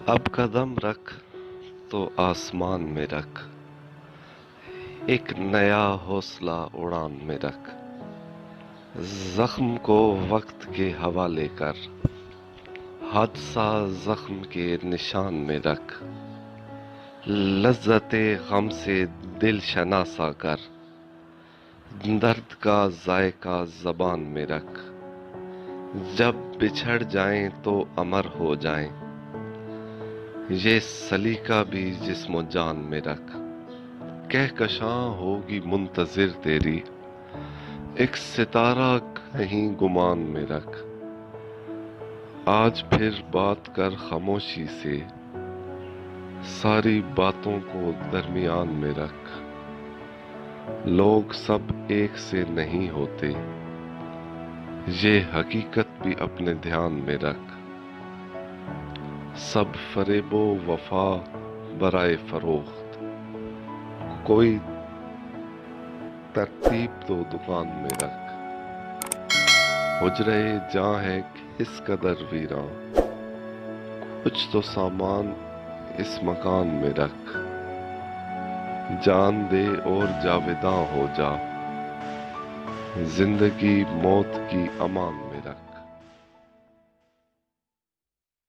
اب قدم رکھ تو آسمان میں رکھ، ایک نیا حوصلہ اڑان میں رکھ، زخم کو وقت کے حوالے کر، حادثہ زخم کے نشان میں رکھ، لذت غم سے دل شناسا کر، درد کا ذائقہ زبان میں رکھ، جب بچھڑ جائیں تو امر ہو جائیں، یہ سلیقہ بھی جسم و جان میں رکھ، کہکشاں ہوگی منتظر تیری، ایک ستارہ کہیں گمان میں رکھ، آج پھر بات کر خاموشی سے، ساری باتوں کو درمیان میں رکھ، لوگ سب ایک سے نہیں ہوتے، یہ حقیقت بھی اپنے دھیان میں رکھ، سب فریب و وفا برائے فروخت، کوئی ترتیب تو دکان میں رکھ، حجرے جاں ہے کس قدر ویراں، کچھ تو سامان اس مکان میں رکھ، جان دے اور جاویداں ہو جا، زندگی موت کی امان